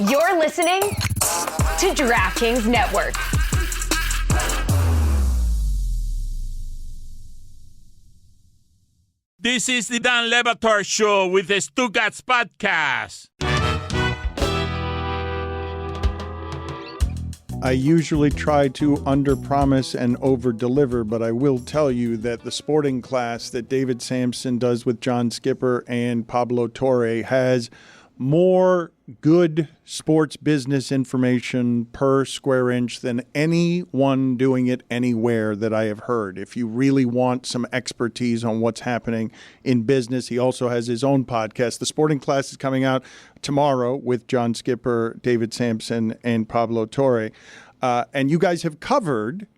You're listening to DraftKings Network. This is the Dan Batard Show with the Stugotz podcast. I usually try to underpromise and overdeliver, but I will tell you that the sporting class that David Samson does with John Skipper and Pablo Torre has more good sports business information per square inch than anyone doing it anywhere that I have heard. If you really want some expertise on what's happening in business, he also has his own podcast. The Sporting Class is coming out tomorrow with John Skipper, David Samson, and Pablo Torre. And you guys have covered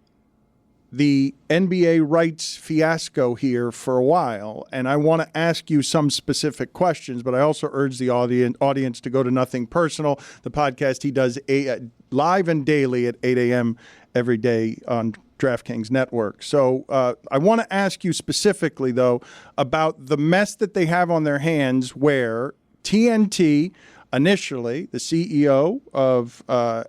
the NBA rights fiasco here for a while, and I want to ask you some specific questions, but I also urge the audience to go to Nothing Personal, the podcast he does live and daily at 8 a.m. every day on DraftKings Network. So I want to ask you specifically, though, about the mess that they have on their hands where TNT, initially, the CEO of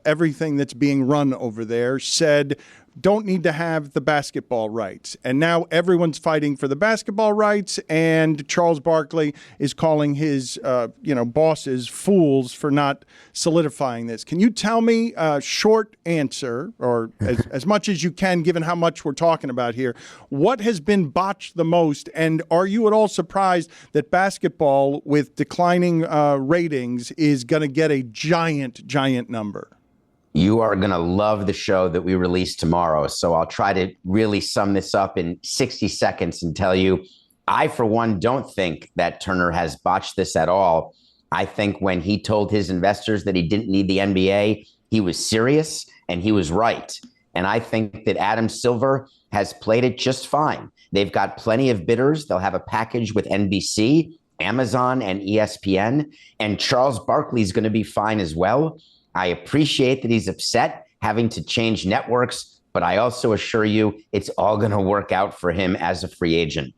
everything that's being run over there, said don't need to have the basketball rights. And now everyone's fighting for the basketball rights, and Charles Barkley is calling his bosses fools for not solidifying this. Can you tell me a short answer, or as much as you can, given how much we're talking about here, what has been botched the most, and are you at all surprised that basketball with declining ratings is going to get a giant number? You are going to love the show that we release tomorrow. So I'll try to really sum this up in 60 seconds and tell you, I, for one, don't think that Turner has botched this at all. I think when he told his investors that he didn't need the NBA, he was serious and he was right. And I think that Adam Silver has played it just fine. They've got plenty of bidders. They'll have a package with NBC, Amazon, and ESPN. And Charles Barkley is going to be fine as well. I appreciate that he's upset having to change networks, but I also assure you it's all going to work out for him as a free agent.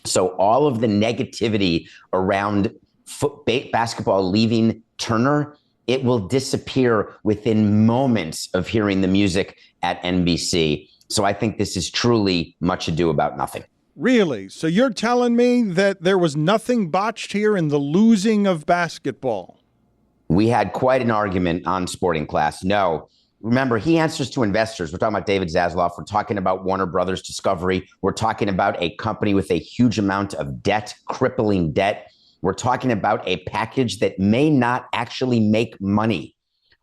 So all of the negativity around basketball leaving Turner, it will disappear within moments of hearing the music at NBC. So I think this is truly much ado about nothing. Really? So you're telling me that there was nothing botched here in the losing of basketball? We had quite an argument on Sporting Class. No, remember, he answers to investors. We're talking about David Zaslav. We're talking about Warner Brothers Discovery. We're talking about a company with a huge amount of debt, crippling debt. We're talking about a package that may not actually make money.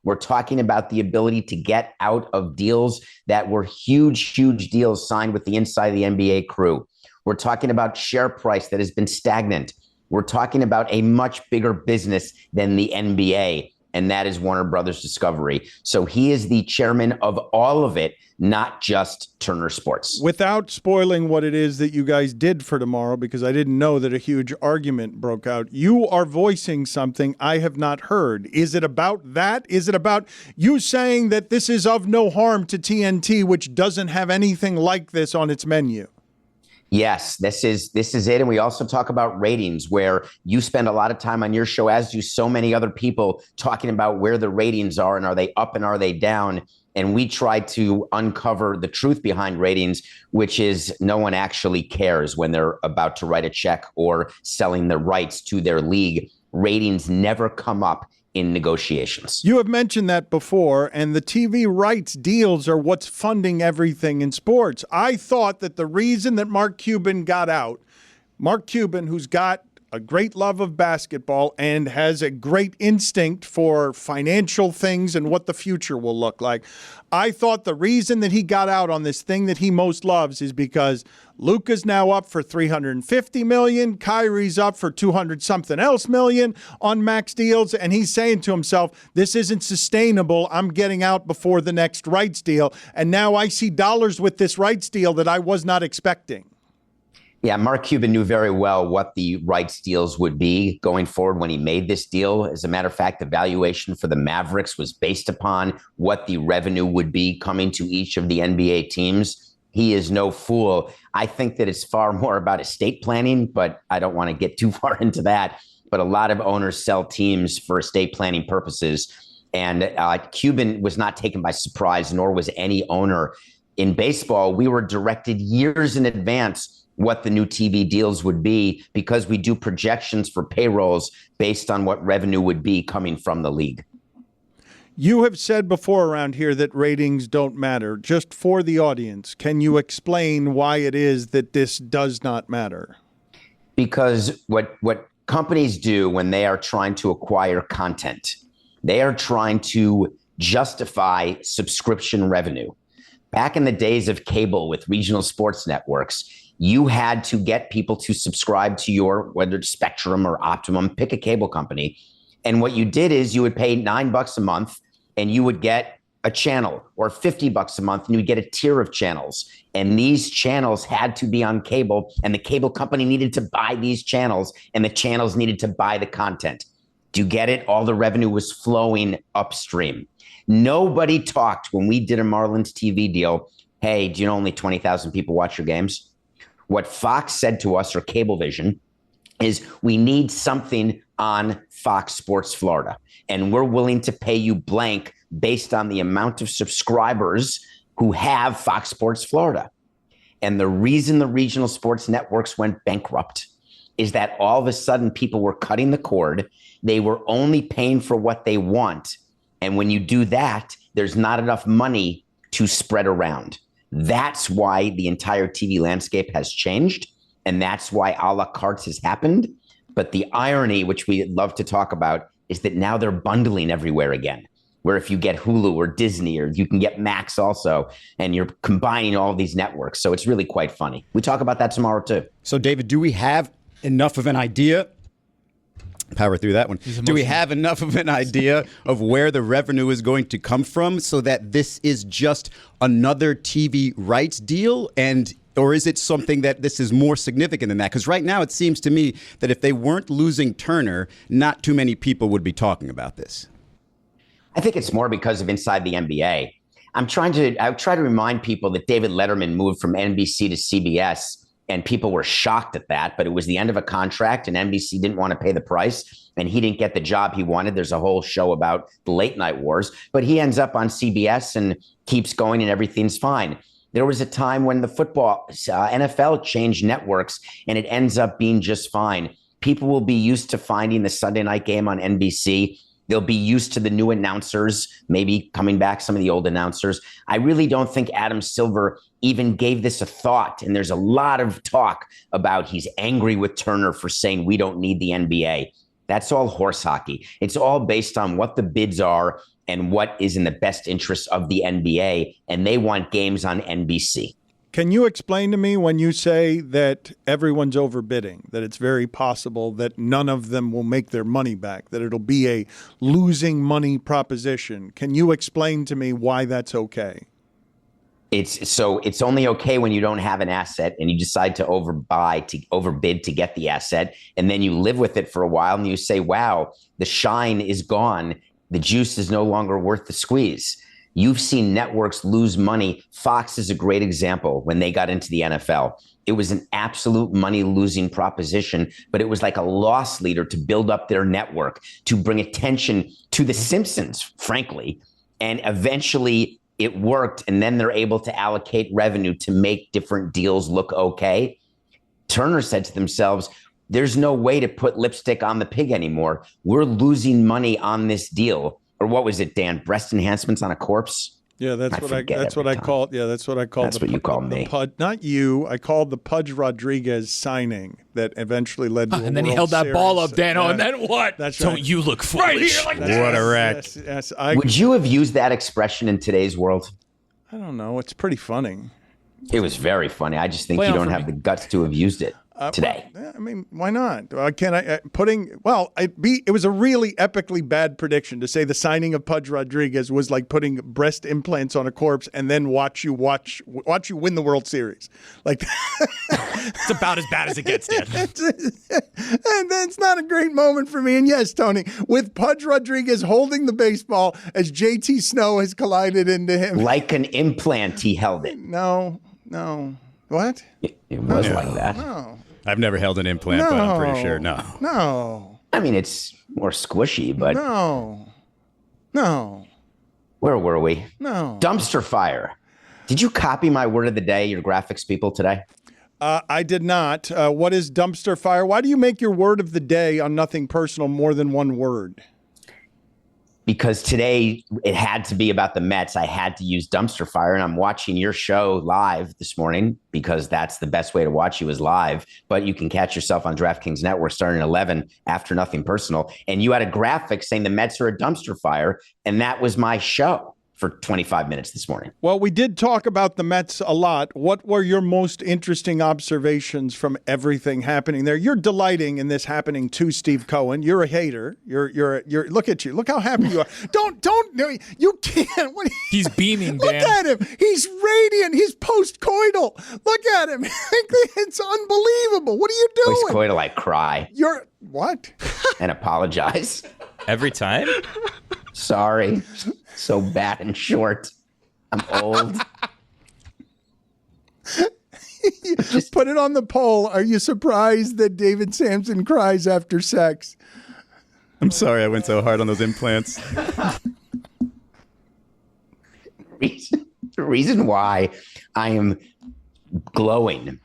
We're talking about the ability to get out of deals that were huge deals signed with the inside of the NBA crew. We're talking about share price that has been stagnant. We're talking about a much bigger business than the NBA, and that is Warner Brothers Discovery. So he is the chairman of all of it, not just Turner Sports. Without spoiling what it is that you guys did for tomorrow, because I didn't know that a huge argument broke out, you are voicing something I have not heard. Is it about that? Is it about you saying that this is of no harm to TNT, which doesn't have anything like this on its menu? Yes, this is it. And we also talk about ratings, where you spend a lot of time on your show, as do so many other people, talking about where the ratings are and are they up and are they down. And we try to uncover the truth behind ratings, which is no one actually cares when they're about to write a check or selling the rights to their league. Ratings never come up in negotiations. You have mentioned that before, and the TV rights deals are what's funding everything in sports. I thought that the reason that Mark Cuban got out, Mark Cuban, who's got a great love of basketball and has a great instinct for financial things and what the future will look like, I thought the reason that he got out on this thing that he most loves is because Luka's now up for $350 million, Kyrie's up for 200-something else million on max deals, and he's saying to himself, this isn't sustainable, I'm getting out before the next rights deal, and now I see dollars with this rights deal that I was not expecting. Yeah, Mark Cuban knew very well what the rights deals would be going forward when he made this deal. As a matter of fact, the valuation for the Mavericks was based upon what the revenue would be coming to each of the NBA teams. He is no fool. I think that it's far more about estate planning, but I don't want to get too far into that. but a lot of owners sell teams for estate planning purposes. And Cuban was not taken by surprise, nor was any owner. In baseball, we were directed years in advance what the new TV deals would be because we do projections for payrolls based on what revenue would be coming from the league. You have said before around here that ratings don't matter. Just for the audience, can you explain why it is that this does not matter? Because what companies do when they are trying to acquire content, they are trying to justify subscription revenue. Back in the days of cable with regional sports networks, you had to get people to subscribe to your, whether it's Spectrum or Optimum, pick a cable company. And what you did is you would pay $9 a month and you would get a channel, or $50 a month and you would get a tier of channels. And these channels had to be on cable, and the cable company needed to buy these channels, and the channels needed to buy the content. Do you get it? All the revenue was flowing upstream. Nobody talked when we did a Marlins TV deal. Hey, do you know only 20,000 people watch your games? What Fox said to us, or Cablevision, is we need something on Fox Sports Florida, and we're willing to pay you blank based on the amount of subscribers who have Fox Sports Florida. And the reason the regional sports networks went bankrupt is that all of a sudden people were cutting the cord. They were only paying for what they want. And when you do that, there's not enough money to spread around. That's why the entire TV landscape has changed. And that's why a la carte has happened. But the irony, which we love to talk about, is that now they're bundling everywhere again, where if you get Hulu or Disney, or you can get Max also, and you're combining all of these networks. So it's really quite funny. We talk about that tomorrow too. So David, do we have enough of an idea? Power through that one. Do we have enough of an idea of where the revenue is going to come from so that this is just another TV rights deal? Or is it something that this is more significant than that? Because right now it seems to me that if they weren't losing Turner, not too many people would be talking about this. I think it's more because of inside the NBA. I try to remind people that David Letterman moved from NBC to CBS, and people were shocked at that, but it was the end of a contract and NBC didn't want to pay the price and he didn't get the job he wanted. There's a whole show about the late night wars, but he ends up on CBS and keeps going and everything's fine. There was a time when the football, NFL changed networks and it ends up being just fine. People will be used to finding the Sunday night game on NBC. They'll be used to the new announcers, maybe coming back some of the old announcers. I really don't think Adam Silver even gave this a thought. And there's a lot of talk about he's angry with Turner for saying we don't need the NBA. That's all horse hockey. It's all based on what the bids are and what is in the best interest of the NBA. And they want games on NBC. Can you explain to me when you say that everyone's overbidding, that it's very possible that none of them will make their money back, that it'll be a losing money proposition? Can you explain to me why that's okay? It's only okay when you don't have an asset and you decide to overbid to get the asset. And then you live with it for a while and you say, wow, the shine is gone. The juice is no longer worth the squeeze. You've seen networks lose money. Fox is a great example when they got into the NFL. It was an absolute money-losing proposition, but it was like a loss leader to build up their network, to bring attention to The Simpsons, frankly. And eventually it worked, and then they're able to allocate revenue to make different deals look okay. Turner said to themselves, there's no way to put lipstick on the pig anymore. We're losing money on this deal. Or what was it, Dan? Breast enhancements on a corpse? Yeah, that's what I called. Yeah, that's what I called. That's what you called me. Not you. I called the Pudge Rodriguez signing that eventually led to. And then he held that ball up, Dano. And then what? That's Don't right. you look foolish? Right here, like what a wreck! Yes, Would you have used that expression in today's world? I don't know. It's pretty funny. It was very funny. I just think you don't have the guts to have used it today. I mean, why not? It was a really epically bad prediction to say the signing of Pudge Rodriguez was like putting breast implants on a corpse and then watch you win the World Series. Like It's about as bad as it gets, Dan. And that's not a great moment for me. And yes, Tony, with Pudge Rodriguez holding the baseball as JT Snow has collided into him. Like an implant, he held it. No. What? It was like that. No. I've never held an implant, but I'm pretty sure no. I mean, it's more squishy, but No. where were we? No. Dumpster fire. Did you copy my word of the day, your graphics people, today? I did not. What is dumpster fire? Why do you make your word of the day on Nothing Personal more than one word? Because today it had to be about the Mets. I had to use dumpster fire, and I'm watching your show live this morning because that's the best way to watch you is live. But you can catch yourself on DraftKings Network starting at 11 after Nothing Personal. And you had a graphic saying the Mets are a dumpster fire, and that was my show for 25 minutes this morning. Well, we did talk about the Mets a lot. What were your most interesting observations from everything happening there? You're delighting in this happening to Steve Cohen. You're a hater. You're look at you. Look how happy you are. Don't no, you can't. He's beaming, Look Dan. at him. He's radiant. He's post-coital. Look at him. It's unbelievable. What are you doing? Post-coital, I cry You're what? and apologize. Every time? Sorry. So bad and short. I'm old. Just put it on the poll. Are you surprised that David Samson cries after sex? I'm sorry I went so hard on those implants. The reason why I am glowing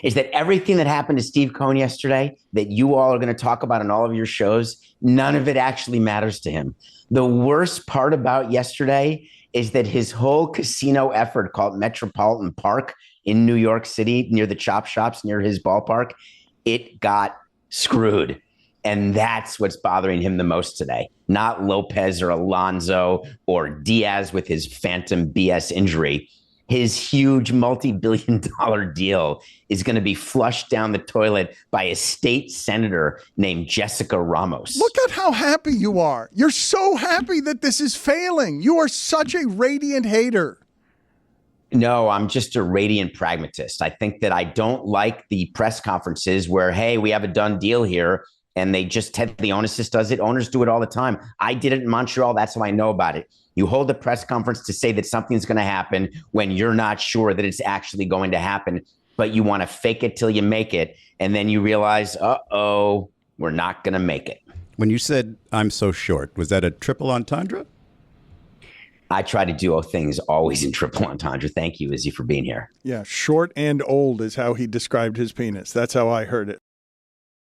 is that everything that happened to Steve Cohen yesterday that you all are going to talk about in all of your shows, none of it actually matters to him. The worst part about yesterday is that his whole casino effort called Metropolitan Park in New York City, near the chop shops, near his ballpark, it got screwed. And that's what's bothering him the most today. Not Lopez or Alonso or Diaz with his phantom BS injury. His huge multi-billion-dollar deal is going to be flushed down the toilet by a state senator named Jessica Ramos. Look at how happy you are. You're so happy that this is failing. You are such a radiant hater. No, I'm just a radiant pragmatist. I think that I don't like the press conferences where, hey, we have a done deal here, and they just Ted Leonis does it. Owners do it all the time. I did it in Montreal. That's how I know about it. You hold a press conference to say that something's going to happen when you're not sure that it's actually going to happen, but you want to fake it till you make it. And then you realize, uh-oh, we're not going to make it. When you said I'm so short, was that a triple entendre? I try to do things always in triple entendre. Thank you, Izzy, for being here. Yeah, short and old is how he described his penis. That's how I heard it.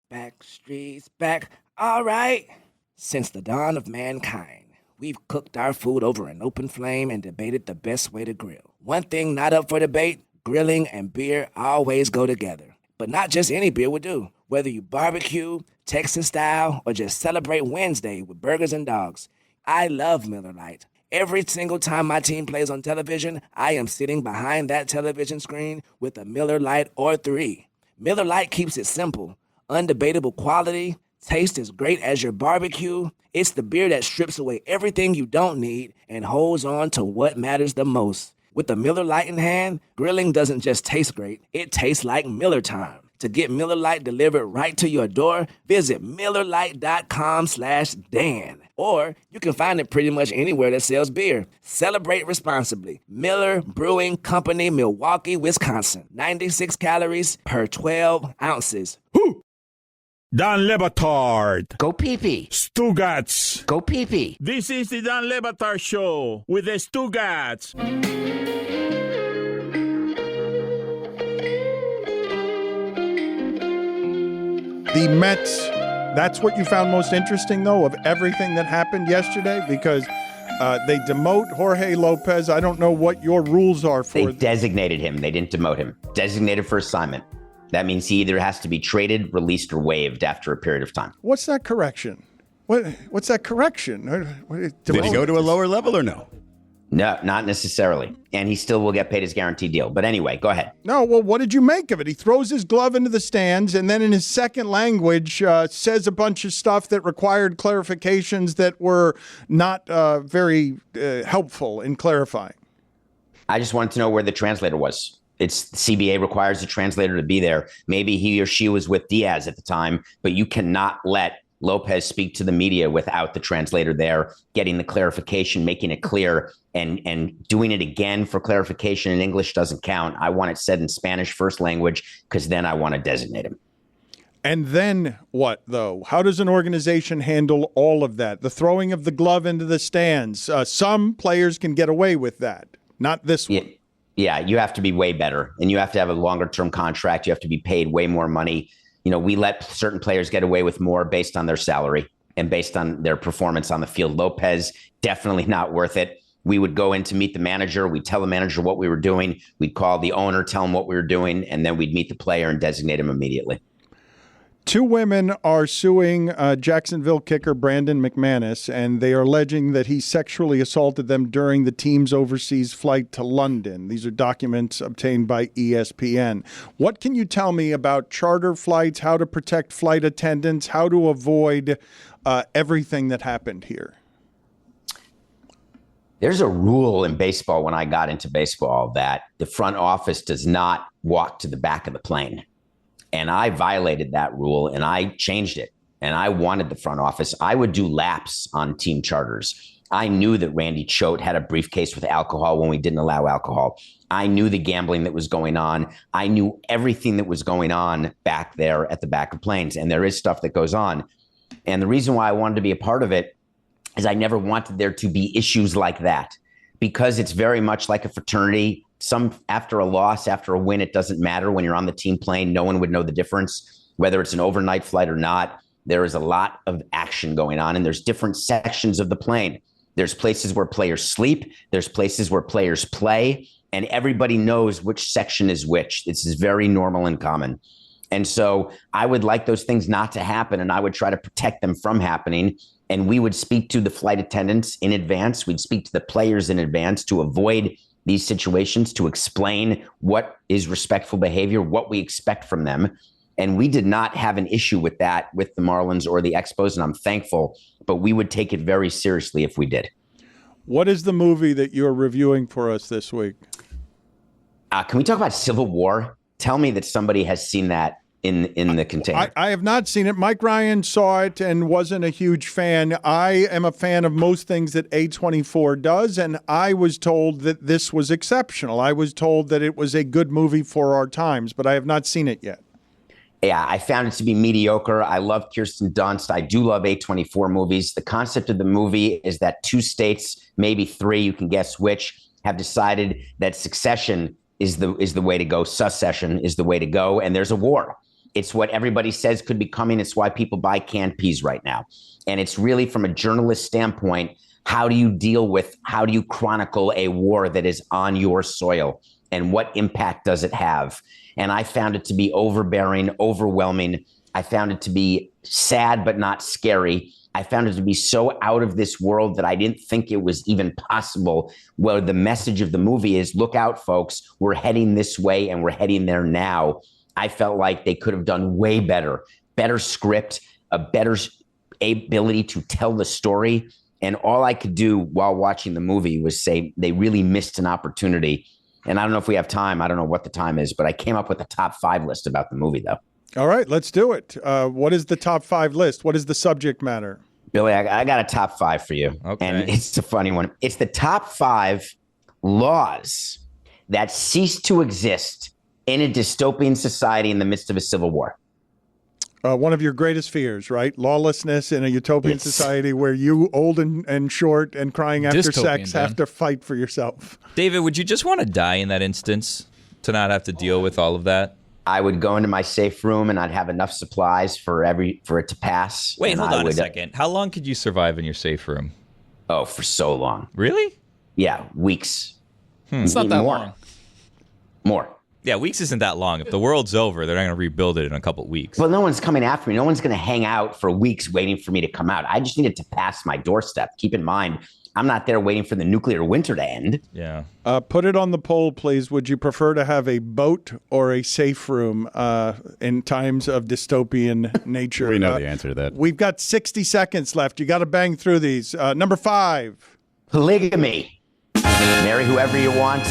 Back streets back. All right. Since the dawn of mankind, we've cooked our food over an open flame and debated the best way to grill. One thing not up for debate, grilling and beer always go together. But not just any beer would do. Whether you barbecue, Texas style, or just celebrate Wednesday with burgers and dogs, I love Miller Lite. Every single time my team plays on television, I am sitting behind that television screen with a Miller Lite or 3. Miller Lite keeps it simple. Undebatable quality, taste as great as your barbecue. It's the beer that strips away everything you don't need and holds on to what matters the most. With the Miller Lite in hand, grilling doesn't just taste great, it tastes like Miller time. To get Miller Lite delivered right to your door, visit MillerLite.com/Dan. Or you can find it pretty much anywhere that sells beer. Celebrate responsibly. Miller Brewing Company, Milwaukee, Wisconsin. 96 calories per 12 ounces. Woo! Dan Batard. Go pee-pee. Stugotz. Go pee-pee. This is the Dan Batard Show with the Stugotz. The Mets, that's what you found most interesting, though, of everything that happened yesterday? Because they demote Jorge Lopez. I don't know what your rules are for They designated him. They didn't demote him. Designated for assignment. That means he either has to be traded, released, or waived after a period of time. What's that correction? What's that correction? Did he go to a lower level or no? No, not necessarily. And he still will get paid his guaranteed deal. But anyway, go ahead. No, well, what did you make of it? He throws his glove into the stands and then in his second language says a bunch of stuff that required clarifications that were not very helpful in clarifying. I just wanted to know where the translator was. It's CBA requires the translator to be there. Maybe he or she was with Diaz at the time, but you cannot let Lopez speak to the media without the translator there, getting the clarification, making it clear, and doing it again for clarification in English doesn't count. I want it said in Spanish first language because then I want to designate him. And then what, though? How does an organization handle all of that? The throwing of the glove into the stands. Some players can get away with that. Not this one. Yeah, you have to be way better, and you have to have a longer-term contract. You have to be paid way more money. You know, we let certain players get away with more based on their salary and based on their performance on the field. Lopez, definitely not worth it. We would go in to meet the manager. We'd tell the manager what we were doing. We'd call the owner, tell him what we were doing, and then we'd meet the player and designate him immediately. 2 women are suing Jacksonville kicker Brandon McManus, and they are alleging that he sexually assaulted them during the team's overseas flight to London. These are documents obtained by ESPN. What can you tell me about charter flights, how to protect flight attendants, how to avoid everything that happened here? There's a rule in baseball when I got into baseball that the front office does not walk to the back of the plane. And I violated that rule and I changed it. And I wanted the front office. I would do laps on team charters. I knew that Randy Choate had a briefcase with alcohol when we didn't allow alcohol. I knew the gambling that was going on. I knew everything that was going on back there at the back of planes. And there is stuff that goes on. And the reason why I wanted to be a part of it is I never wanted there to be issues like that, because it's very much like a fraternity. After a loss, after a win, it doesn't matter. When you're on the team plane, no one would know the difference, whether it's an overnight flight or not. There is a lot of action going on, and there's different sections of the plane. There's places where players sleep. There's places where players play, and everybody knows which section is which. This is very normal and common. And so I would like those things not to happen, and I would try to protect them from happening. And we would speak to the flight attendants in advance. We'd speak to the players in advance to avoid these situations, to explain what is respectful behavior, what we expect from them. And we did not have an issue with that with the Marlins or the Expos, and I'm thankful, but we would take it very seriously if we did. What is the movie that you're reviewing for us this week? Can we talk about Civil War? Tell me that somebody has seen that in the container. I have not seen it. Mike Ryan saw it and wasn't a huge fan. I am a fan of most things that A24 does, and I was told that this was exceptional. I was told that it was a good movie for our times, but I have not seen it yet. Yeah, I found it to be mediocre. I love Kirsten Dunst. I do love A24 movies. The concept of the movie is that 2 states, maybe 3, you can guess which, have decided that succession is the way to go. Succession is the way to go, and there's a war. It's what everybody says could be coming. It's why people buy canned peas right now. And it's really, from a journalist standpoint, how do you chronicle a war that is on your soil, and what impact does it have? And I found it to be overbearing, overwhelming. I found it to be sad, but not scary. I found it to be so out of this world that I didn't think it was even possible. Well, the message of the movie is, look out, folks, we're heading this way and we're heading there now. I felt like they could have done way better script, a better ability to tell the story. And all I could do while watching the movie was say they really missed an opportunity. And I don't know if we have time. I don't know what the time is, but I came up with a top 5 list about the movie, though. All right, let's do it. What is the top 5 list? What is the subject matter? Billy, I got a top 5 for you. Okay. And it's a funny one. It's the top 5 laws that cease to exist in a dystopian society in the midst of a civil war. One of your greatest fears, right? Lawlessness in a utopian society where you, old and short and crying after sex, have to fight for yourself. David, would you just want to die in that instance to not have to deal with all of that? I would go into my safe room and I'd have enough supplies for it to pass. Wait, hold on a second. How long could you survive in your safe room? Oh, for so long. Really? Yeah, weeks. It's not that long. More. Yeah, weeks isn't that long. If the world's over, they're not going to rebuild it in a couple of weeks. Well, no one's coming after me. No one's going to hang out for weeks waiting for me to come out. I just needed to pass my doorstep. Keep in mind, I'm not there waiting for the nuclear winter to end. Yeah. Put it on the poll, please. Would you prefer to have a boat or a safe room in times of dystopian nature? We know the answer to that. We've got 60 seconds left. You got to bang through these. Number 5. Polygamy. Marry whoever you want,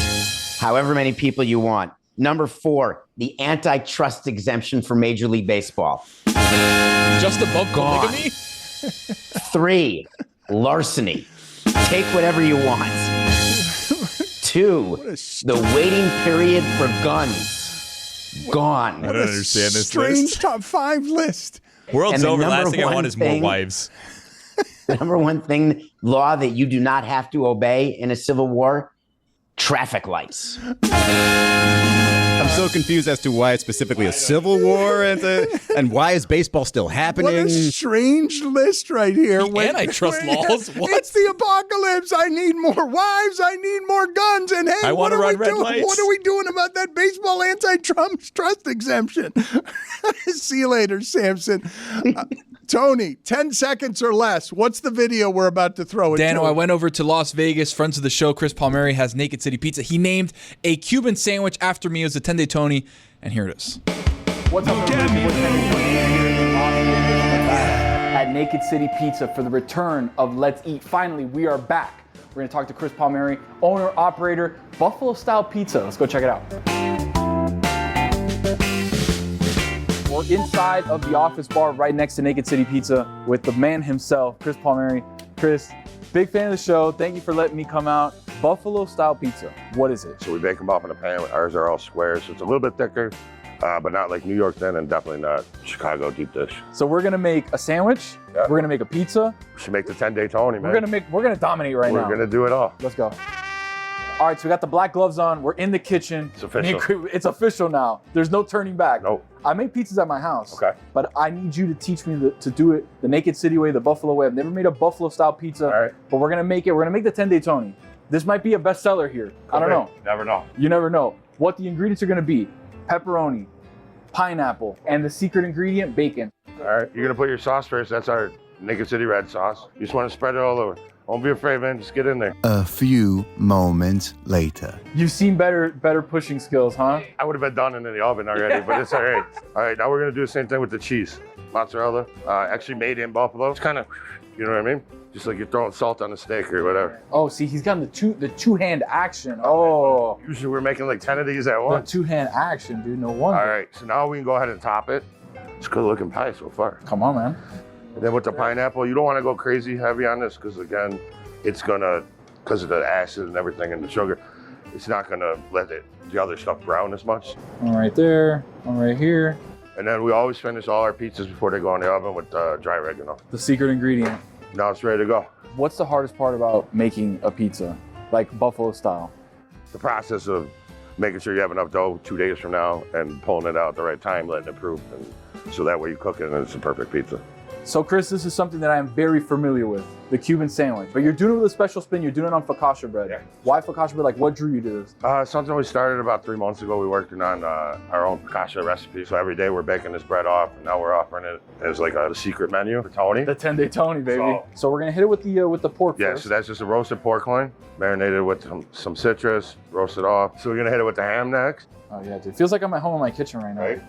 however many people you want. Number 4, the antitrust exemption for Major League Baseball. Just above polygamy? 3, larceny. Take whatever you want. 2, the waiting period for guns. gone. I don't understand this Strange list. top 5 list. World's And the over. number Last thing I one want is more thing- wives. The number one thing, law that you do not have to obey in a civil war, traffic lights. I'm so confused as to why it's specifically a civil war and why is baseball still happening. What a strange list right here. Antitrust laws? What? It's the apocalypse. I need more wives. I need more guns. And hey, I what wanna are we run red doing? lights. What are we doing about that baseball antitrust exemption? See you later, Samson. Tony, 10 seconds or less. What's the video we're about to throw at Dano, you? I went over to Las Vegas. Friends of the show, Chris Palmieri, has Naked City Pizza. He named a Cuban sandwich after me. It was a Tende Tony, and here it is. What's up, everybody? We're Tende Tony here in Las Vegas, Nevada, at Naked City Pizza for the return of Let's Eat. Finally, we are back. We're going to talk to Chris Palmieri, owner, operator, Buffalo Style Pizza. Let's go check it out. We're inside of the office bar right next to Naked City Pizza with the man himself, Chris Palmieri. Chris, big fan of the show. Thank you for letting me come out. Buffalo Style Pizza, what is it? So we bake them up in a pan. Ours are all square, so it's a little bit thicker, but not like New York then, and definitely not Chicago deep dish. So we're gonna make a sandwich. Yeah. We're gonna make a pizza. We should make the 10-day Tony, man. We're gonna dominate right now. We're gonna do it all. Let's go. All right, so we got the black gloves on. We're in the kitchen. It's official. It's official now. There's no turning back. Nope. I make pizzas at my house. Okay. But I need you to teach me to do it the Naked City way, the Buffalo way. I've never made a Buffalo style pizza. All right. But we're gonna make it. We're gonna make the 10-day Tony. This might be a bestseller here. I don't know. Never know. You never know. What the ingredients are gonna be: pepperoni, pineapple, and the secret ingredient, bacon. All right, you're gonna put your sauce first. That's our Naked City red sauce. You just want to spread it all over. Don't be afraid, man. Just get in there. A few moments later. You've seen better pushing skills, huh? I would have been done in the oven already, but it's all right. All right, now we're gonna do the same thing with the cheese. Mozzarella, actually made in Buffalo. It's kind of, you know what I mean? Just like you're throwing salt on a steak or whatever. Oh, see, he's got the two-hand action. Oh, Usually we're making like 10 of these at the once. two-hand action, dude. No wonder. All right, so now we can go ahead and top it. It's a good looking pie so far. Come on, man. And then with the pineapple, you don't want to go crazy heavy on this because again, it's gonna, because of the acid and everything and the sugar, it's not gonna let the other stuff brown as much. One right there, one right here. And then we always finish all our pizzas before they go in the oven with dry oregano. The secret ingredient. Now it's ready to go. What's the hardest part about making a pizza, like Buffalo style? The process of making sure you have enough dough 2 days from now and pulling it out at the right time, letting it proof, and so that way you cook it and it's a perfect pizza. So Chris, this is something that I am very familiar with, the Cuban sandwich. But you're doing it with a special spin, you're doing it on focaccia bread. Yeah. Why focaccia bread? Like what drew you to this? Something we started about 3 months ago. We working on our own focaccia recipe. So every day we're baking this bread off, and now we're offering it as like a secret menu for Tony. The 10-day Tony, baby. So we're gonna hit it with the pork Yeah, first. so that's just a roasted pork loin, marinated with some citrus, roasted off. So we're gonna hit it with the ham next. Oh yeah, dude. Feels like I'm at home in my kitchen right now. Right.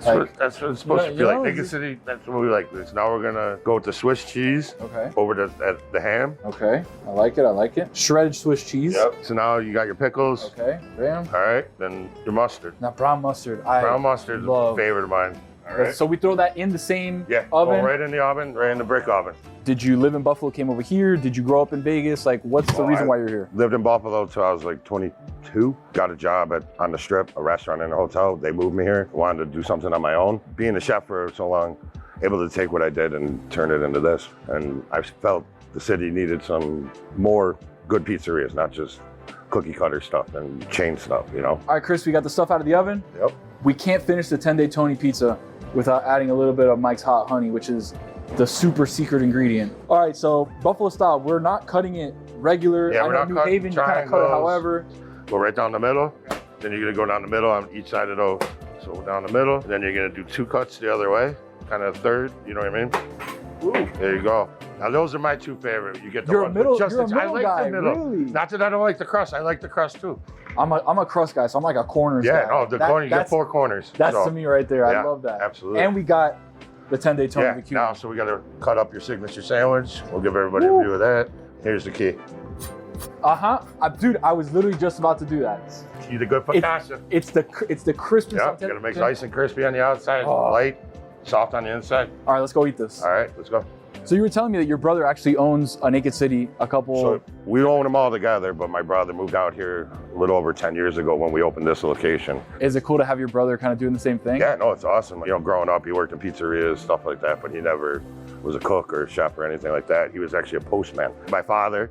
Like, That's what it's supposed to you feel know, like. Naked City, that's what we like. So now we're gonna go with the Swiss cheese okay. over the ham. Okay. I like it. Shredded Swiss cheese. Yep. So now you got your pickles. Okay. Bam. All right. Then your mustard. Now brown mustard. Brown mustard is a love. favorite of mine. All right. So we throw that in the same Yeah. oven. Go right in the oven, right in the brick oven. Did you live in Buffalo, came over here? Did you grow up in Vegas? Like, what's the reason why you're here? Lived in Buffalo till I was like 22. Got a job on the Strip, a restaurant and a hotel. They moved me here. Wanted to do something on my own. Being a chef for so long, able to take what I did and turn it into this. And I felt the city needed some more good pizzerias, not just cookie cutter stuff and chain stuff, you know? All right, Chris, we got the stuff out of the oven. Yep. We can't finish the 10-day Tony pizza without adding a little bit of Mike's Hot Honey, which is the super secret ingredient. All right, so Buffalo style, we're not cutting it regular. Yeah, I we're know not New cutting Haven, you kind of cut it triangles. however. Go right down the middle. Then you're gonna go down the middle on each side of the, so down the middle. Then you're gonna do 2 cuts the other way, kind of third, you know what I mean? Ooh. There you go. Now those are my 2 favorite. You get the You're a ones middle- with just you're a I middle like guy, the middle. really? Not that I don't like the crust. I like the crust too. I'm a crust guy, so I'm like a corners Yeah, guy. no, the corner, you get that's- 4 corners. That's so, to me right there. yeah, I love that. absolutely. And we got the 10-day Tony Yeah, the Cuban. now, so we gotta cut up your signature sandwich. We'll give everybody a view of that. Here's the key. Dude, I was literally just about to do that. You the good focaccia. It's the crispness. Yeah, of gotta make ten- nice and crispy on the outside, Oh. light, soft on the inside. All right, let's go eat this. All right, let's go. So you were telling me that your brother actually owns a Naked City, a couple. So we own them all together, but my brother moved out here a little over 10 years ago when we opened this location. Is it cool to have your brother kind of doing the same thing? Yeah, no, it's awesome. You know, growing up, he worked in pizzerias, stuff like that, but he never was a cook or a chef or anything like that. He was actually a postman. My father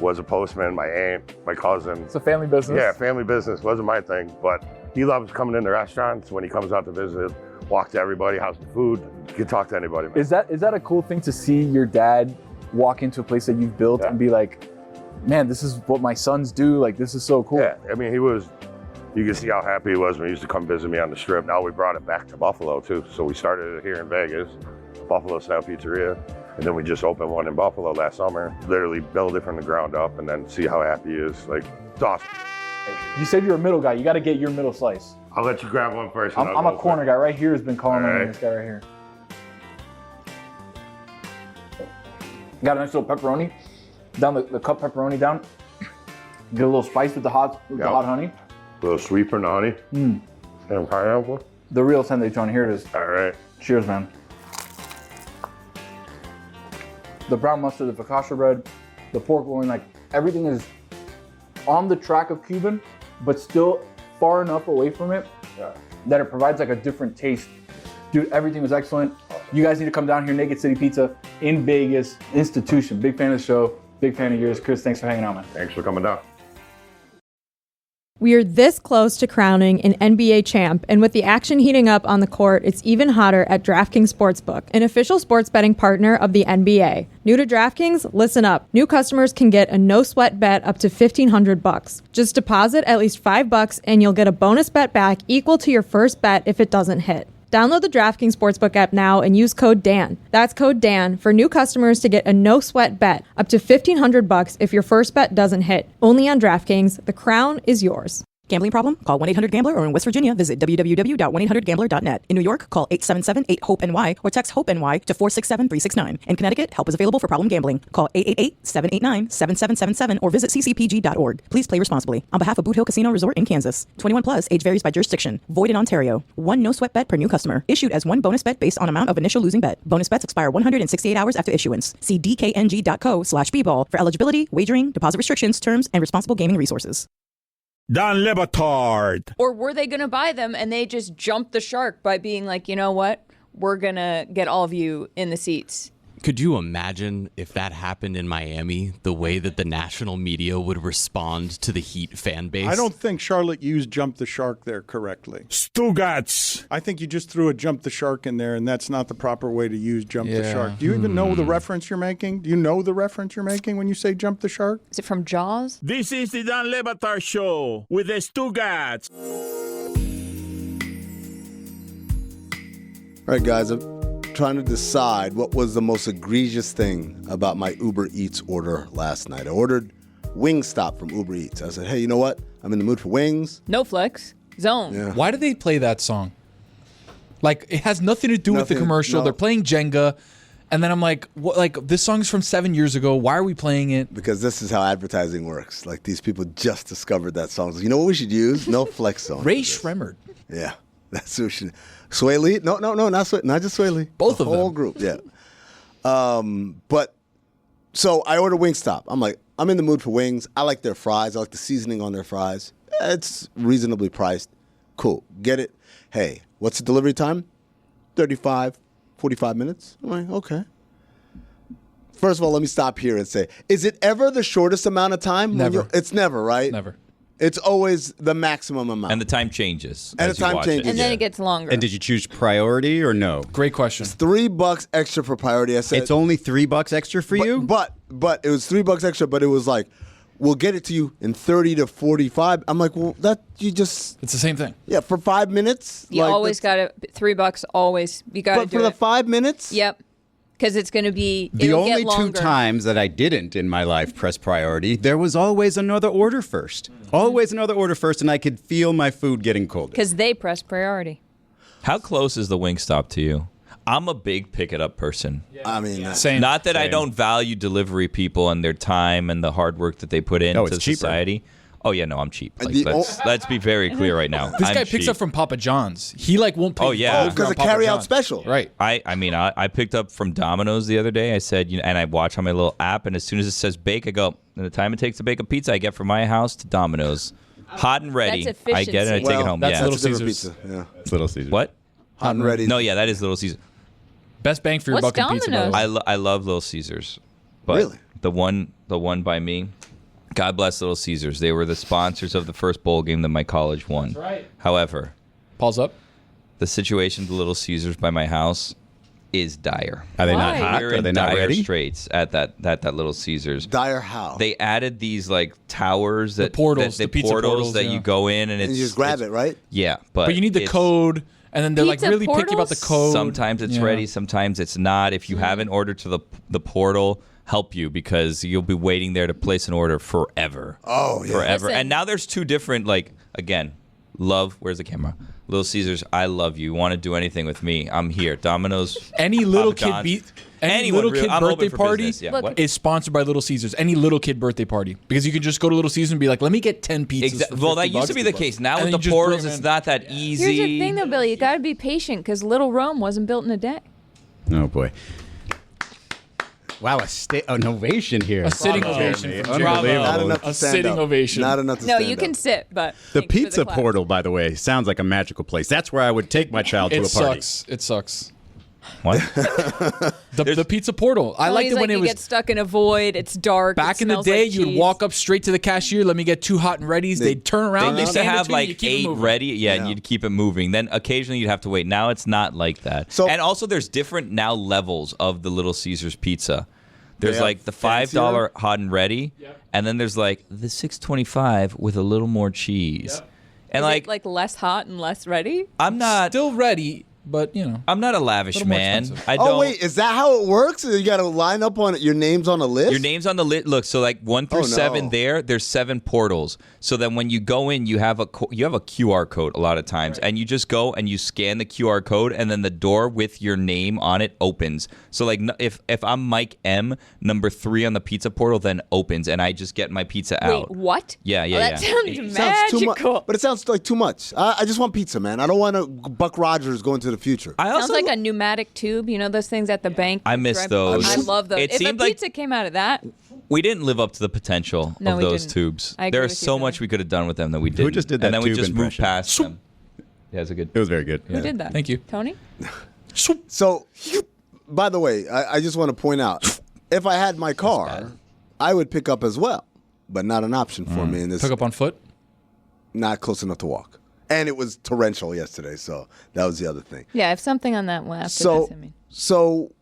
was a postman, my aunt, my cousin. It's a family business. Yeah, family business. Wasn't my thing, but he loves coming into restaurants when he comes out to visit, walk to everybody, how's the food, you can talk to anybody. Man. Is that a cool thing to see your dad walk into a place that you've built and be like, man, this is what my sons do, like this is so cool. Yeah, I mean, you can see how happy he was when he used to come visit me on the Strip. Now we brought it back to Buffalo too. So we started it here in Vegas, Buffalo Style Pizzeria. And then we just opened one in Buffalo last summer. Literally build it from the ground up and then see how happy he is. Like, it's awesome. You said you're a middle guy. You got to get your middle slice. I'll let you grab one first. I'm a corner guy. Right here has been calling All me right. this guy right here. Got a nice little pepperoni. Down the cup pepperoni down. Get a little spice with the hot honey. A little sweet from the honey. And pineapple. The real TNT. Here it is. All right. Cheers, man. The brown mustard, the focaccia bread, the pork loin, like everything is on the track of Cuban, but still far enough away from it that it provides like a different taste. Dude, everything was excellent. You guys need to come down here, Naked City Pizza in Vegas, institution. Big fan of the show, big fan of yours. Chris, thanks for hanging out, man. Thanks for coming down. We are this close to crowning an NBA champ, and with the action heating up on the court, it's even hotter at DraftKings Sportsbook, an official sports betting partner of the NBA. New to DraftKings? Listen up. New customers can get a no-sweat bet up to $1,500. Just deposit at least $5 and you'll get a bonus bet back equal to your first bet if it doesn't hit. Download the DraftKings Sportsbook app now and use code DAN. That's code DAN for new customers to get a no-sweat bet up to $1,500 if your first bet doesn't hit. Only on DraftKings. The crown is yours. Gambling problem? Call 1-800-GAMBLER or in West Virginia, visit www.1800gambler.net. In New York, call 877-8-HOPE-NY or text HOPE-NY to 467-369. In Connecticut, help is available for problem gambling. Call 888-789-7777 or visit ccpg.org. Please play responsibly. On behalf of Boot Hill Casino Resort in Kansas, 21 plus, age varies by jurisdiction. Void in Ontario. One no-sweat bet per new customer. Issued as one bonus bet based on amount of initial losing bet. Bonus bets expire 168 hours after issuance. See dkng.co/bball for eligibility, wagering, deposit restrictions, terms, and responsible gaming resources. Don Le Batard. Or were they going to buy them and they just jumped the shark by being like, you know what? We're going to get all of you in the seats. Could you imagine if that happened in Miami, the way that the national media would respond to the Heat fan base? I don't think Charlotte used jump the shark there correctly. Stugotz. I think you just threw a jump the shark in there, and that's not the proper way to use jump the shark. Do you even know the reference you're making? Do you know the reference you're making when you say jump the shark? Is it from Jaws? This is the Don Le Batard Show with the Stugotz. All right, guys, I'm trying to decide what was the most egregious thing about my Uber Eats order last night. I ordered Wingstop from Uber Eats. I said, hey, you know what? I'm in the mood for wings. No flex. Zone. Yeah. Why do they play that song? Like, it has nothing to do with the commercial. No. They're playing Jenga. And then I'm like, what? Like, this song's from 7 years ago. Why are we playing it? Because this is how advertising works. Like, these people just discovered that song. So, you know what we should use? No flex zone. Ray Shremmerd. Yeah, that's who should. Sway Lee? No, not Sway. Not just Sway Lee. Both the of them. whole group. Yeah. But so I order Wingstop. I'm like, I'm in the mood for wings. I like their fries. I like the seasoning on their fries. It's reasonably priced. Cool. Get it. Hey, what's the delivery time? 35, 45 minutes. I'm like, okay. First of all, let me stop here and say, is it ever the shortest amount of time? Never. It's never, right? Never. It's always the maximum amount. And the time changes. And as the you time watch changes. it. And then it gets longer. And did you choose priority or no? Great question. It's $3 extra for priority. I said It's only $3 extra for you? But it was $3 extra, but it was like, we'll get it to you in 30 to 45. I'm like, well, It's the same thing. Yeah, for 5 minutes. You always got to, $3 always. You got to do But for the 5 minutes? Yep. Because it's going to be, The it'll only get longer. 2 times that I didn't in my life press priority, there was always another order first. Always another order first, and I could feel my food getting colder. Because they press priority. How close is the Wingstop to you? I'm a big pick it up person. I mean, Same. Not that I Same. don't value delivery people and their time and the hard work that they put into it's cheaper. society. Oh yeah, no, I'm cheap. Like, The let's be very clear right now. This I'm guy picks cheap. up from Papa John's. He like won't pay. Oh yeah, because of carry-out special. Right. I picked up from Domino's the other day. I said, and I watch on my little app, and as soon as it says bake, I go. And the time it takes to bake a pizza, I get from my house to Domino's, hot and ready. That's I get it. I take it home. That's yeah. Little That's a different Caesars. pizza. Yeah. It's Little Caesars. What? Hot and ready. No, yeah, that is Little Caesars. Best bang for your What's buck in pizza. By the way. I love Little Caesars, but Really? the one by me. God bless Little Caesars. They were the sponsors of the first bowl game that my college won. That's right. However, Pause up. the situation to Little Caesars by my house is dire. Are they not Why? hot? We're Are in they not dire ready? straits at that Little Caesars. Dire how? They added these like towers that portals, that, the pizza portals, that yeah. you go in and it's and you just grab it's- it, right? Yeah, but But you need the it's- code, and then they're like Pizza really picky about the code. Sometimes it's Yeah. ready, sometimes it's not. If you haven't ordered to the portal, help you because you'll be waiting there to place an order forever. Oh, yeah. Forever. Listen. And now there's two different, like, again, love, where's the camera? Little Caesars, I love you. You want to do anything with me? I'm here. Domino's. Any little Papa kid John's. any Anyone, little really. kid I'm open birthday for party business. Yeah, Look, what? is sponsored by Little Caesars. Any little kid birthday party, because you can just go to Little Caesars and be like, let me get 10 pizzas. For Well, that 50 used to be the bucks. case. Now And with then the you just bring portals, them it's in. not that easy. Here's the thing, though, Billy. You got to be patient because Little Rome wasn't built in a day. Oh boy. Wow, an ovation here. A sitting Bravo. ovation from Unbelievable. Jimmy. Not enough to A stand sitting up. ovation. Not enough to No, stand you can up. sit, but The thanks for pizza clap. portal, by the way, sounds like a magical place. That's where I would take my child to It a party. sucks. It sucks. What? The pizza portal. I liked He's it when like, it you was get stuck in a void. It's dark. back it in the smells day. like You'd cheese. walk up straight to the cashier. Let me get 2 hot and readies. They'd turn around. They used to hand it have you, you like keep it 8 moving. ready, and you'd keep it moving. Then occasionally you'd have to wait. Now it's not like that. So- and also there's different now levels of the Little Caesars pizza. There's They like have the $5 fancier? hot and ready, and then there's like the $6.25 with a little more cheese. And Is it, like less hot and less ready? I'm not Still ready, but you know. I'm not a lavish Little more man. expensive. I don't. Oh wait, is that how it works? You got to line up on your name's on a list. Your name's on the list. Look, so like 1 through Oh, 7 no. there's 7 portals. So then when you go in, you have a QR code a lot of times, and you just go and you scan the QR code, and then the door with your name on it opens. So like if I'm Mike M, number 3 on the pizza portal, then opens, and I just get my pizza out. Wait, what? Yeah, yeah, Oh, yeah. that sounds Sounds too magical. much, but it sounds like too much. I just want pizza, man. I don't want to Buck Rogers go into the future. I Sounds also like a pneumatic tube. You know those things at the bank? I miss those. I love those. It If a seemed like- pizza came out of that, we didn't live up to the potential No, of we those didn't. tubes. I agree There's with you, so Billy. much we could have done with them that we didn't. just did that And then we tube just moved impression? past them. Yeah, it's a good. It was very good. who did that? Thank you. Tony? So, by the way, I just want to point out, if I had my car, I would pick up as well, but not an option for me in this. Pick up on foot. Not close enough to walk, and it was torrential yesterday, so that was the other thing. Yeah, if something on that one after So, this, I mean. so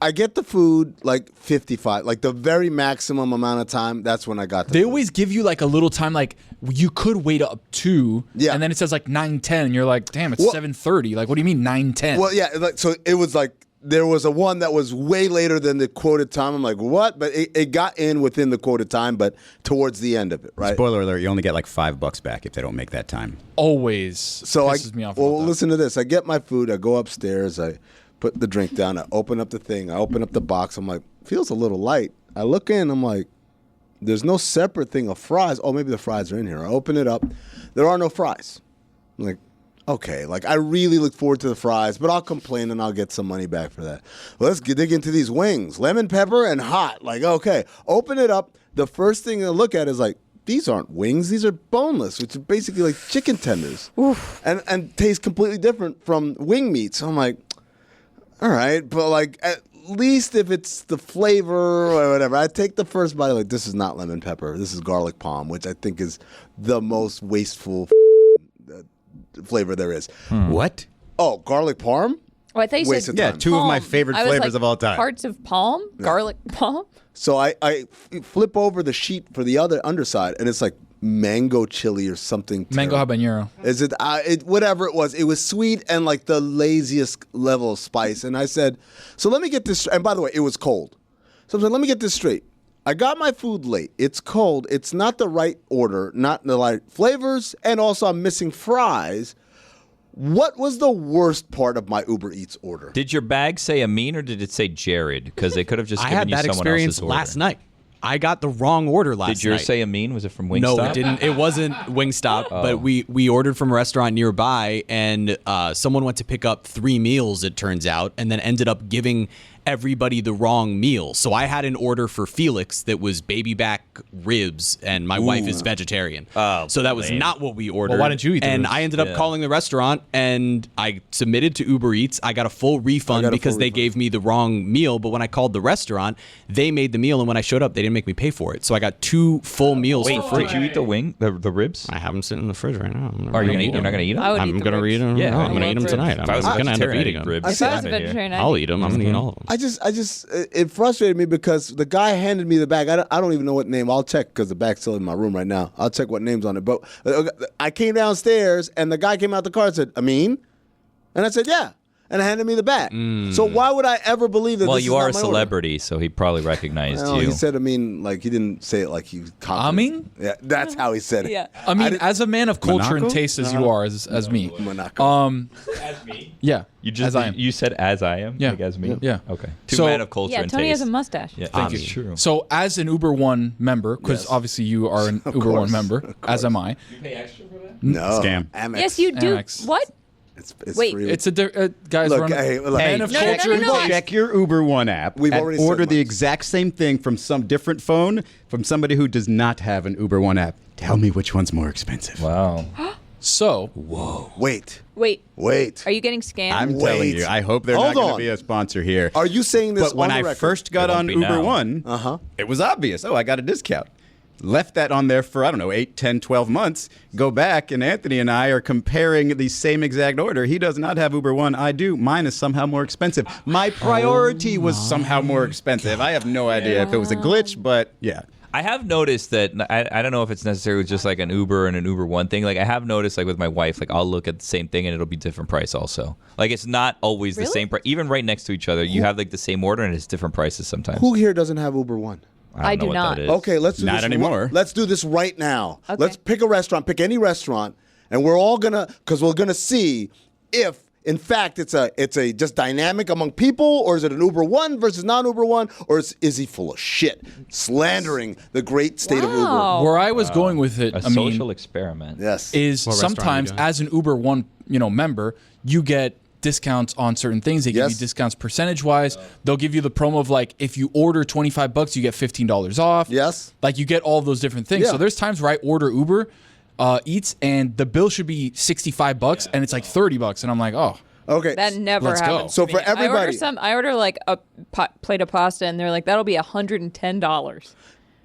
I get the food like 55, like the very maximum amount of time. That's when I got the They food. always give you like a little time, like you could wait up to, Yeah. and then it says like 9:10, and you're like, damn, it's Well- 7:30. Like, what do you mean 9:10? Well, yeah, like, so it was like there was a one that was way later than the quoted time. I'm like, what? But it got in within the quoted time, but towards the end of it, right? Spoiler alert: you only get like $5 back if they don't make that time. Always. So pisses me off about well, that. listen to this. I get my food. I go upstairs. I put the drink down. I open up the thing. I open up the box. I'm like, feels a little light. I look in. I'm like, there's no separate thing of fries. Oh, maybe the fries are in here. I open it up. There are no fries. I'm like, okay. Like, I really look forward to the fries, but I'll complain and I'll get some money back for that. Well, let's dig into these wings. Lemon pepper and hot. Like, okay. Open it up. The first thing I look at is like, these aren't wings. These are boneless, which are basically like chicken tenders. And taste completely different from wing meat. So I'm like, all right, but like at least if it's the flavor or whatever, I take the first bite. Like, this is not lemon pepper. This is garlic palm, which I think is the most wasteful flavor there is. What? Oh, garlic parm? Oh, I thought you Waste said of time. Yeah, two of my palm. favorite I was flavors like, of all time. Hearts of palm? Garlic palm? So I flip over the sheet for the other underside, and it's like mango chili or something. Mango terrible. habanero. Is it, whatever it was? It was sweet and like the laziest level of spice. And I said, so let me get this. And by the way, it was cold. So I said, let me get this straight. I got my food late. It's cold. It's not the right order, not the right flavors, and also I'm missing fries. What was the worst part of my Uber Eats order? Did your bag say Amin or did it say Jared? Because they could have just I given had you that someone experience else's order. last night. I got the wrong order last night. Did yours say Amin? Was it from Wingstop? No, it didn't. It wasn't Wingstop, but we ordered from a restaurant nearby, and someone went to pick up 3 meals, it turns out, and then ended up giving everybody the wrong meal. So I had an order for Felix that was baby back ribs, and my wife is vegetarian. So that was not what we ordered. Well, why didn't you eat the And ribs? I ended up calling the restaurant, and I submitted to Uber Eats. I got a full refund because they gave me the wrong meal. But when I called the restaurant, they made the meal, and when I showed up, they didn't make me pay for it. So I got 2 full meals for free. Did you eat the ribs? I have them sitting in the fridge right now. Are you gonna eat? You're not gonna eat them? I would I'm eat the going to ribs. eat them. Yeah, I'm going to eat them tonight. If I was I'm going to end up vegetarian, eating I'd eat them. ribs. If I was a vegetarian, I'll eat them. I'm going to eat all of them. I just, it frustrated me because the guy handed me the bag. I don't even know what name. I'll check because the bag's still in my room right now. I'll check what name's on it. But I came downstairs and the guy came out the car and said, Amin? And I said, yeah. And handed me the bag. So why would I ever believe that? Well, this you is are not a my order? celebrity, so he probably recognized Well, you. he said Amin, like he didn't say it like he was confident. Amin? Yeah, that's how he said it. Yeah. I mean, as a man of culture and Monaco? taste as you are, as me. Monaco. As me? Yeah. You just as I am. you said as I am? Yeah. Like as me? Yeah. Okay. Two So- men of culture Yeah, and Tony taste. has a mustache. Yeah, Thank you. True. So, as an Uber One member, because Yes. obviously you are an Uber One course. member, as am I. You pay extra for that? No. Scam. Amex. Yes, you do. Amex. What? It's Wait. free. It's guys Look, run hey, look, man hey, of No, no, culture no, and no, taste. Check your Uber One app We've and already said order the much. exact same thing from some different phone from somebody who does not have an Uber One app. Tell me which one's more expensive. Wow. So, Wait. Wait. Are you getting scammed? I'm telling Wait. you, I hope they're Hold not going to on. be a sponsor here. Are you saying this But when on I the record? first got It won't on be Uber now. One, it was obvious. Oh, I got a discount. Left that on there for, 8, 10, 12 months. Go back, and Anthony and I are comparing the same exact order. He does not have Uber One. I do. Mine is somehow more expensive. My priority was somehow more expensive. I have no idea if it was a glitch, but yeah. I have noticed that I don't know if it's necessarily just like an Uber and an Uber One thing. Like I have noticed, like with my wife, like I'll look at the same thing and it'll be different price also. Like it's not always the same price. Even right next to each other, you have like the same order and it's different prices sometimes. Who here doesn't have Uber One? I don't know do what not. that is. Okay, let's do Not this anymore. Let's do this right now. Okay. Let's pick a restaurant, pick any restaurant, and we're all because we're gonna see if, in fact, it's a just dynamic among people, or is it an Uber One versus non-Uber One, or is he full of shit, slandering the great state of Uber? where I was going with it, A I mean, social experiment. Yes. is What restaurant are you sometimes doing? as an Uber One, member, you get discounts on certain things. They give Yes. you discounts percentage wise. They'll give you the promo of like if you order $25, you get $15 off. Yes. Like you get all of those different things. Yeah. So there's times where I order Uber Eats and the bill should be $65 and it's like $30 and I'm like, oh. Okay. That never Let's go. happens. So to for me. everybody- I order like a plate of pasta, and they're like, "That'll be $110."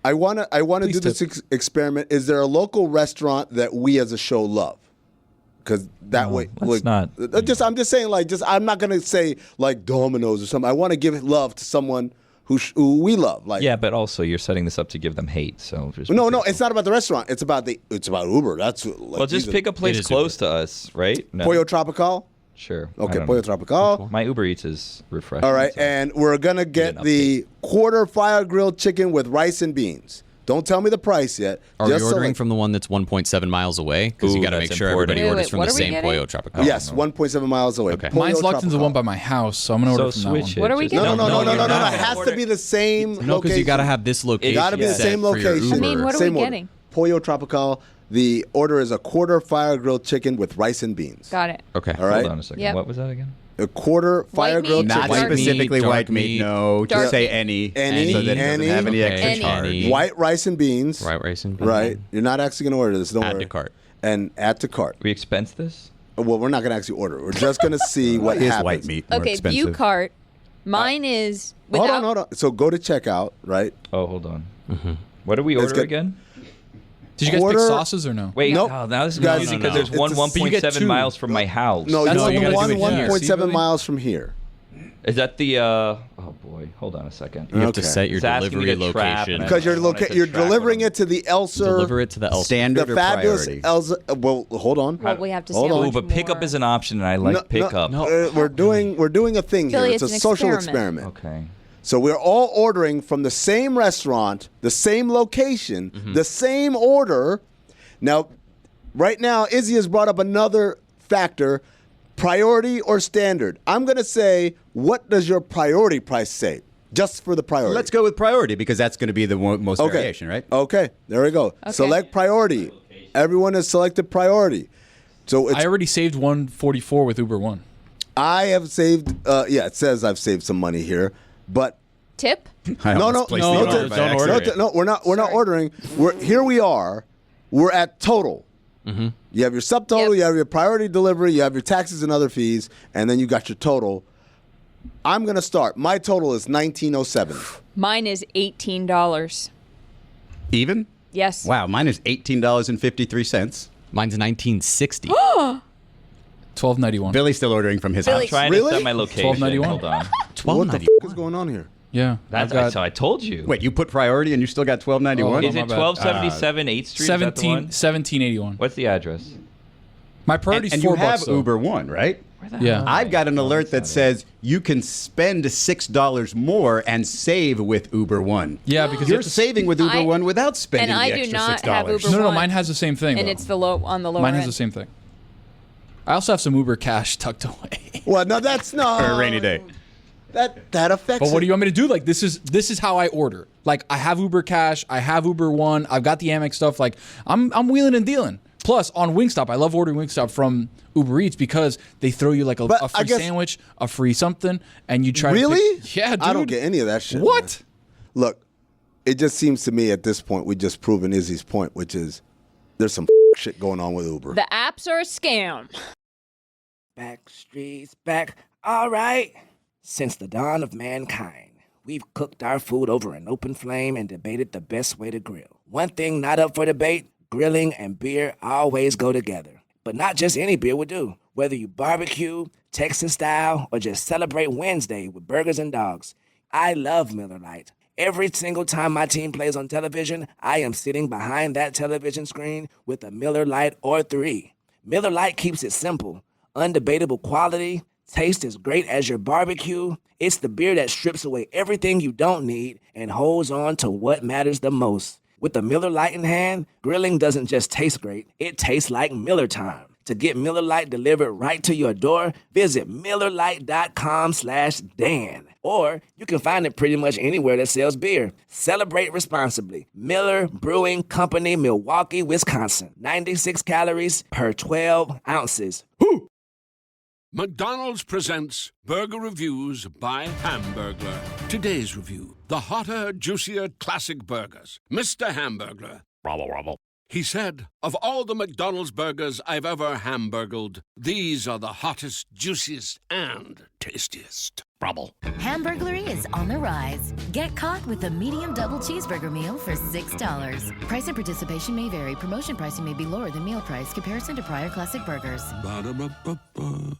I wanna do Please this tip. experiment. Is there a local restaurant that we as a show love? Because that way, let's not. I'm just saying, I'm not gonna say like Domino's or something. I want to give love to someone who we love. Like, Yeah, but also you're setting this up to give them hate. So just no, it's not about the restaurant. It's about Uber. That's like, well, just pick a It place is close to us, right? No. Pollo Tropical. Sure. I Okay, don't Pollo know. Tropical. My Uber Eats is refreshing. All right, so- and we're gonna get the quarter fire grilled chicken with rice and beans. Don't tell me the price yet. Are we Just ordering select- from the one that's 1.7 miles away? Because you Ooh, got to that's make sure important. everybody Wait, orders wait, from what the are we same getting? Pollo Tropical. Yes, 1.7 miles away. Okay. Pollo Mine's locked into the Tropical. one by my house, so I'm gonna order So from that switch one. it. What are we Just- getting? No. you're It not. has to be the same No, because location. you got to have this location. Gotta be the set same for your location. I mean, Uber. what are Same we order. getting? Pollo Tropical. The order is a quarter fire grilled chicken with rice and beans. Got it. Okay. All right. Hold on a second. Yep. What was that again? A quarter fire meat, grilled Not chicken. dark meat, specifically dark white meat. meat. No, Dark just say meat. any. Any, so that it any. doesn't have any Okay, extra charge. any. White rice and beans. White rice and beans. Right. You're not actually going to order this. Don't Add worry. to cart. And add to cart. We expense this? Well, we're not going to actually order. We're just going to see what Is happens. white meat more Okay, expensive? view cart. Mine is without. Hold on. So go to checkout, right? Oh, hold on. What do we Let's order get- again? Did you guys Quarter- pick sauces or no? Wait, Nope. now this is Guys, confusing no, because no. there's one It's a- you get 1.7 two. miles from my house. No, That's you what you want gotta do one it here. 1.7 See, miles from here. Is that the? Oh boy, hold on a second. You have to Okay. set your It's asking me delivery to trap, location. and I Because don't want it to you're track what delivering I'm- it to the Elser. Deliver it to the Standard the or fabulous priority? Elsa. Well, hold on. Well, we have to see Hold how on. Ooh, much but pickup more. is an option, and I like pickup. We're doing a thing Billy, here. it's It's a an social experiment. experiment. Okay. So we're all ordering from the same restaurant, the same location, the same order. Now, right now, Izzy has brought up another factor: priority or standard. I'm going to say, what does your priority price say? Just for the priority. Let's go with priority because that's going to be the most variation, right? Okay, there we go. Okay. Select priority. Everyone has selected priority. So I already saved 144 with Uber One. I have saved. It says I've saved some money here, but Tip? no, we're not ordering. We are. We're at total. Mm-hmm. You have your subtotal, you have your priority delivery, you have your taxes and other fees, and then you got your total. I'm going to start. My total is $19.07. Mine is $18. Even? Yes. Wow, mine is $18.53. Mine's $19.60. $12.91. Billy's still ordering from his I'm house. trying to set my location. $12.91. Hold on. What the f*** is going on here? Yeah. So I told you. Wait, you put priority and you still got $12.91? Is it 1277 8th Street? 1781. What's the address? My priority's and $4. you have though. Uber One, right? Yeah. I've got an alert that says you can spend $6 more and save with Uber One. Yeah, because you're saving with Uber One without spending and I the do extra not $6. have Uber No, One. mine has the same thing. And though. it's the on the lower Mine has end. the same thing. I also have some Uber cash tucked away. Well, no, that's not for a rainy day. That affects. But what do you want me to do? Like this is how I order. Like I have Uber Cash, I have Uber One, I've got the Amex stuff. Like I'm wheeling and dealing. Plus on Wingstop, I love ordering Wingstop from Uber Eats because they throw you like a free sandwich, a free something, and you try. Really? Yeah, dude. I don't get any of that shit. What? Man. Look, it just seems to me at this point we just proven Izzy's point, which is there's some shit going on with Uber. The apps are a scam. Back streets back. All right. Since the dawn of mankind, we've cooked our food over an open flame and debated the best way to grill. One thing not up for debate, grilling and beer always go together. But not just any beer would do. Whether you barbecue, Texas style, or just celebrate Wednesday with burgers and dogs. I love Miller Lite. Every single time my team plays on television, I am sitting behind that television screen with a Miller Lite or 3. Miller Lite keeps it simple. Undebatable quality. Taste as great as your barbecue. It's the beer that strips away everything you don't need and holds on to what matters the most. With the Miller Lite in hand, grilling doesn't just taste great, it tastes like Miller time. To get Miller Lite delivered right to your door, visit MillerLite.com/Dan. Or you can find it pretty much anywhere that sells beer. Celebrate responsibly. Miller Brewing Company, Milwaukee, Wisconsin. 96 calories per 12 ounces. Woo! McDonald's presents Burger Reviews by Hamburglar. Today's review, the hotter, juicier classic burgers. Mr. Hamburglar. Robble, robble. He said, of all the McDonald's burgers I've ever hamburgled, these are the hottest, juiciest, and tastiest. Robble. Hamburglary is on the rise. Get caught with a medium double cheeseburger meal for $6. Price and participation may vary. Promotion pricing may be lower than meal price. Comparison to prior classic burgers. Ba-da-ba-ba-ba.